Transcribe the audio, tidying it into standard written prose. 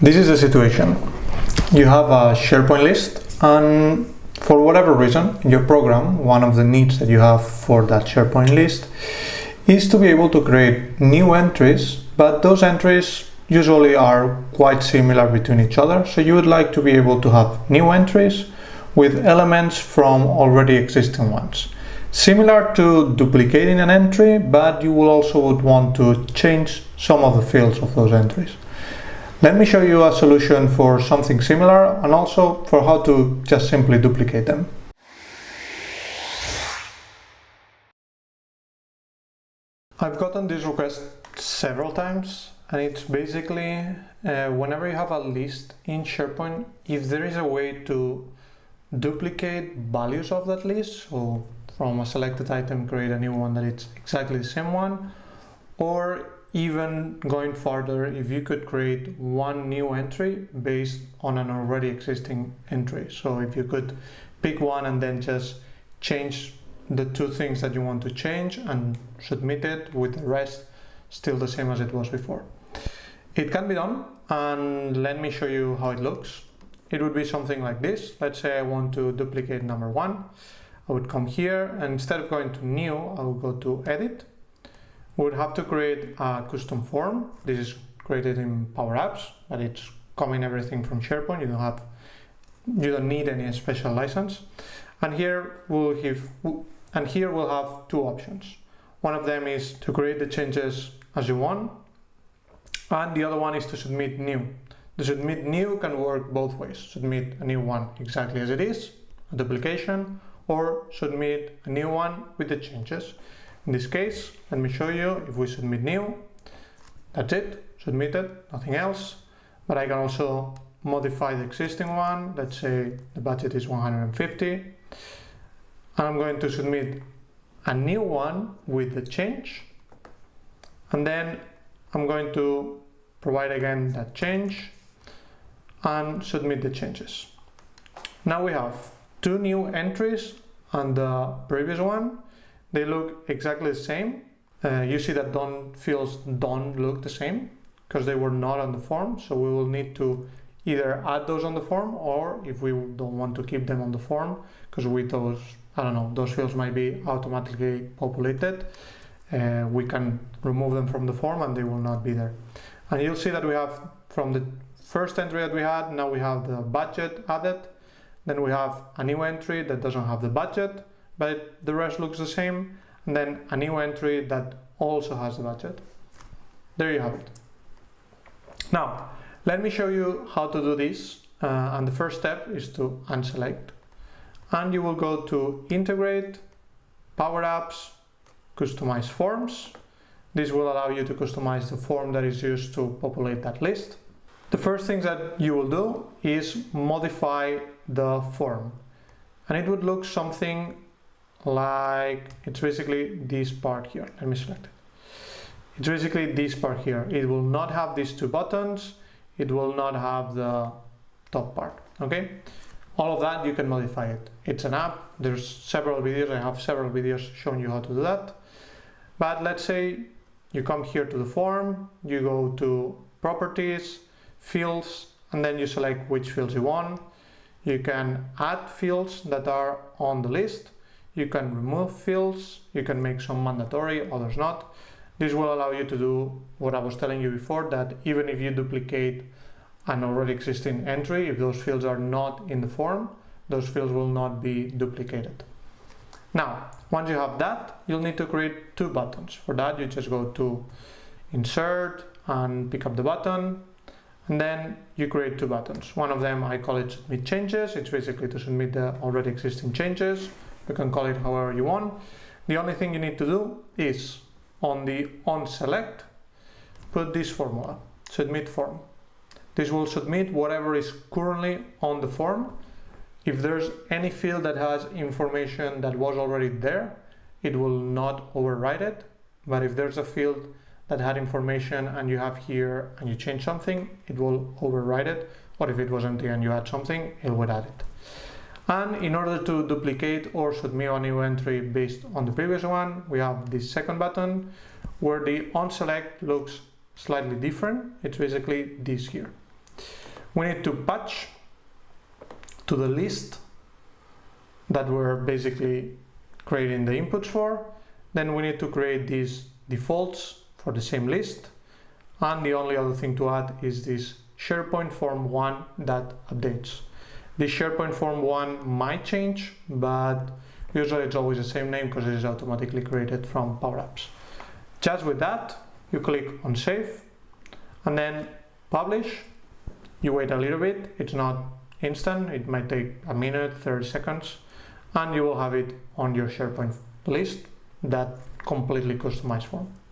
This is the situation. You have a SharePoint list, and for whatever reason in your program, one of the needs that you have for that SharePoint list is to be able to create new entries, but those entries usually are quite similar between each other. So you would like to be able to have new entries with elements from already existing ones. Similar to duplicating an entry, but you will also would want to change some of the fields of those entries. Let me show you a solution for something similar and also for how to just simply duplicate them. I've gotten this request several times, and it's basically whenever you have a list in SharePoint, if there is a way to duplicate values of that list, so from a selected item create a new one that it's exactly the same one, or even going further, if you could create one new entry based on an already existing entry. So if you could pick one and then just change the two things that you want to change and submit it with the rest still the same as it was before. It can be done, and let me show you how it looks. It would be something like this. Let's say I want to duplicate number 1. I would come here, and instead of going to new, I would go to edit. We would have to create a custom form. This is created in Power Apps, but it's coming everything from SharePoint. You don't need any special license. And here we'll have two options. One of them is to create the changes as you want, and the other one is to submit new. The submit new can work both ways. Submit a new one exactly as it is, a duplication, or submit a new one with the changes. In this case, let me show you. If we submit new, that's it, submitted, nothing else. But I can also modify the existing one. Let's say the budget is 150. And I'm going to submit a new one with the change. And then I'm going to provide again that change and submit the changes. Now we have two new entries and the previous one. They look exactly the same. You see that fields don't look the same because they were not on the form. So we will need to either add those on the form, or if we don't want to keep them on the form, because with those, those fields might be automatically populated, we can remove them from the form and they will not be there. And you'll see that we have, from the first entry that we had, now we have the budget added. Then we have a new entry that doesn't have the budget, but the rest looks the same, and then a new entry that also has the budget. There you have it. Now, let me show you how to do this, and the first step is to unselect, and you will go to Integrate, Power Apps, Customize Forms. This will allow you to customize the form that is used to populate that list. The first thing that you will do is modify the form, and it would look something like, it's basically this part here. Let me select it. It's basically this part here. It will not have these two buttons. It will not have the top part. Okay, all of that you can modify it. It's an app. There's several videos. I have several videos showing you how to do that. But let's say you come here to the form, you go to Properties, Fields, and then you select which fields you want. You can add fields that are on the list. You can remove fields. You can make some mandatory, others not. This will allow you to do what I was telling you before, that even if you duplicate an already existing entry, if those fields are not in the form, those fields will not be duplicated. Now, once you have that, you'll need to create two buttons. For that, you just go to Insert and pick up the button, and then you create two buttons. One of them, I call it Submit Changes. It's basically to submit the already existing changes. You can call it however you want. The only thing you need to do is, on the onSelect, put this formula, Submit Form. This will submit whatever is currently on the form. If there's any field that has information that was already there, it will not override it. But if there's a field that had information and you have here and you change something, it will override it. Or if it was empty and you add something, it would add it. And in order to duplicate or submit a new entry based on the previous one, we have this second button where the onSelect looks slightly different. It's basically this here. we need to patch to the list that we're basically creating the inputs for. Then we need to create these defaults for the same list. And the only other thing to add is this SharePoint form 1 that updates. This SharePoint form 1 might change, but usually it's always the same name because it is automatically created from Power Apps. Just with that, you click on save and then publish. You wait a little bit, it's not instant, it might take a minute, 30 seconds, and you will have it on your SharePoint list, that completely customized form.